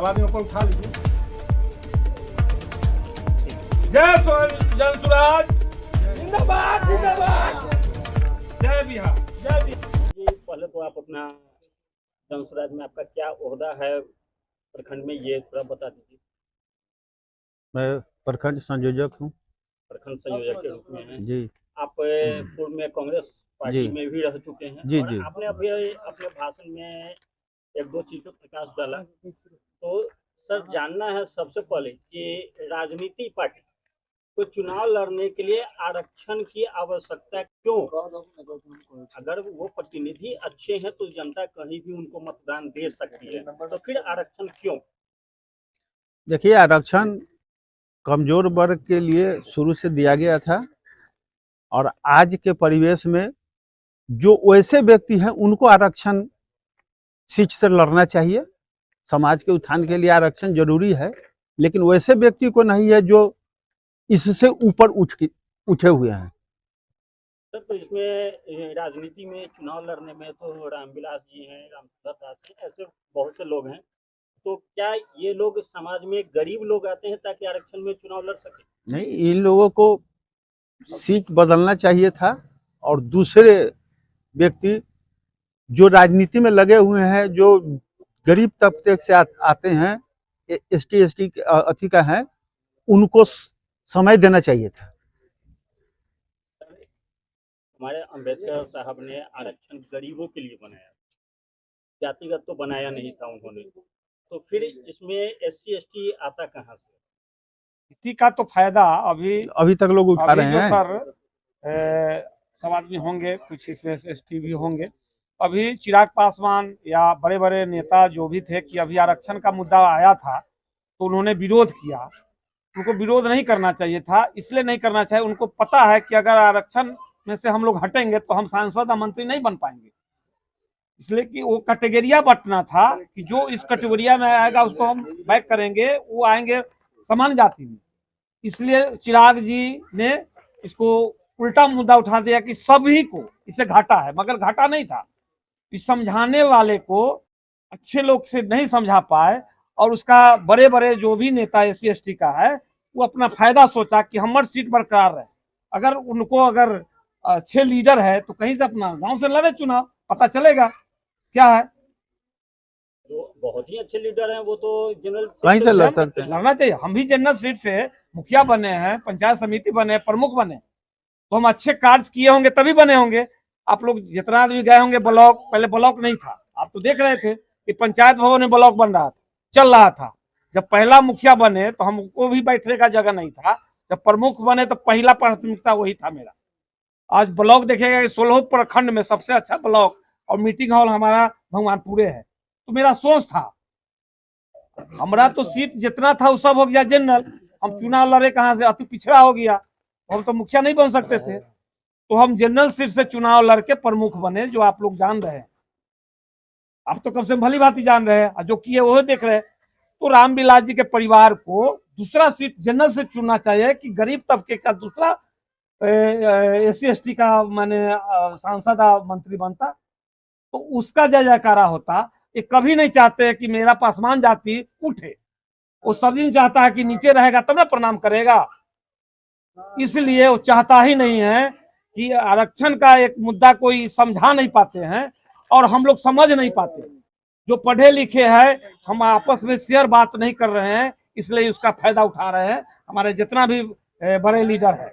आदमी ऊपर उठा लीजिए। जय स्वराज जिंदाबाद जिंदाबाद, जय बिहार जय बिहार। जी पहले तो आप अपना जनसुराज में आपका क्या ओहदा है प्रखंड में, ये थोड़ा बता दीजिए। मैं प्रखंड संयोजक हूँ प्रखंड संयोजक के रूप में हैं जी। आप। पूर्व में कांग्रेस पार्टी जी में भी रह चुके हैं जी और जी। आपने अभी अपने भाषण में एक दो चीज पर प्रकाश डाला। तो सर जानना है सबसे पहले कि राजनीति पार्टी को चुनाव लड़ने के लिए आरक्षण की आवश्यकता क्यों? अगर वो प्रतिनिधि अच्छे हैं तो जनता कहीं भी उनको मतदान दे सकती है, तो फिर आरक्षण क्यों? देखिए, आरक्षण कमजोर वर्ग के लिए शुरू से दिया गया था और आज के परिवेश में जो वैसे व्यक्ति हैं उनको आरक्षण सीट से लड़ना चाहिए। समाज के उत्थान के लिए आरक्षण जरूरी है, लेकिन वैसे व्यक्ति को नहीं है जो इससे ऊपर उठे हुए हैं। सर तो इसमें राजनीति में चुनाव लड़ने में तो रामविलास जी हैं, रामसुंदर दास हैं, ऐसे बहुत से लोग हैं। तो क्या ये लोग समाज में गरीब लोग आते हैं ताकि आरक्षण में चुनाव लड़ सके? नहीं, इन लोगों को सीट बदलना चाहिए था और दूसरे व्यक्ति जो राजनीति में लगे हुए हैं, जो गरीब तबके से आते हैं, एसटी अथी का है, उनको समय देना चाहिए था। हमारे अंबेडकर साहब ने आरक्षण गरीबों के लिए बनाया, जातिगत तो बनाया नहीं था उन्होंने। तो फिर इसमें SC ST आता कहाँ से? इसी का तो फायदा अभी तक लोग उठा रहे हैं। सर सब आदमी होंगे, कुछ इसमें ST भी होंगे। अभी चिराग पासवान या बड़े बड़े नेता जो भी थे कि अभी आरक्षण का मुद्दा आया था तो उन्होंने विरोध किया। उनको विरोध नहीं करना चाहिए था, इसलिए नहीं करना चाहिए, उनको पता है कि अगर आरक्षण में से हम लोग हटेंगे तो हम सांसद या मंत्री नहीं बन पाएंगे। इसलिए कि वो कैटेगरिया बंटना था कि जो इस कैटेगरिया में आएगा उसको हम बैक करेंगे, वो आएंगे समान जाति में। इसलिए चिराग जी ने इसको उल्टा मुद्दा उठा दिया कि सभी को इससे घाटा है, मगर घाटा नहीं था। इस समझाने वाले को अच्छे लोग से नहीं समझा पाए और उसका बड़े बड़े जो भी नेता SC ST का है वो अपना फायदा सोचा कि हमारी सीट बरकरार रहे। अगर उनको अगर अच्छे लीडर है तो कहीं से अपना गांव से लड़े चुनाव, पता चलेगा क्या है। तो बहुत ही अच्छे लीडर हैं वो, तो जनरल कहीं से लड़ सकते हैं, लड़ना चाहिए। हम भी जनरल सीट से मुखिया बने हैं, पंचायत समिति बने, प्रमुख बने, तो हम अच्छे कार्य किए होंगे तभी बने होंगे। आप लोग जितना आदमी गए होंगे ब्लॉक, पहले ब्लॉक नहीं था, आप तो देख रहे थे कि पंचायत भवन में ब्लॉक बन रहा था, चल रहा था। जब पहला मुखिया बने तो हमको भी बैठने का जगह नहीं था, जब प्रमुख बने तो पहला प्राथमिकता वही था मेरा। आज ब्लॉक देखेगा 16 प्रखंड में सबसे अच्छा ब्लॉक और मीटिंग हॉल हमारा भगवानपुरे है, तो मेरा सोच था। हमारा तो सीट जितना था वो सब हो गया जनरल, हम चुनाव लड़े कहाँ से, अति पिछड़ा हो गया, हम तो मुखिया नहीं बन सकते थे। तो हम जनरल सीट से चुनाव लड़के प्रमुख बने, जो आप लोग जान रहे हैं। आप तो कब से भली भांति जान रहे हैं, जो किए वो देख रहे हैं। तो रामविलास जी के परिवार को दूसरा सीट जनरल से चुनना चाहिए कि गरीब तबके का दूसरा SC ST का माने सांसद मंत्री बनता तो उसका जय जयकारा होता। ये कभी नहीं चाहते कि मेरा पासवान जाति उठे, वो सभी चाहता है कि नीचे रहेगा तब ना प्रणाम करेगा। इसलिए वो चाहता ही नहीं है कि आरक्षण का एक मुद्दा कोई समझा नहीं पाते हैं और हम लोग समझ नहीं पाते। जो पढ़े लिखे हैं हम आपस में शेयर बात नहीं कर रहे हैं, इसलिए उसका फायदा उठा रहे हैं हमारे जितना भी बड़े लीडर है।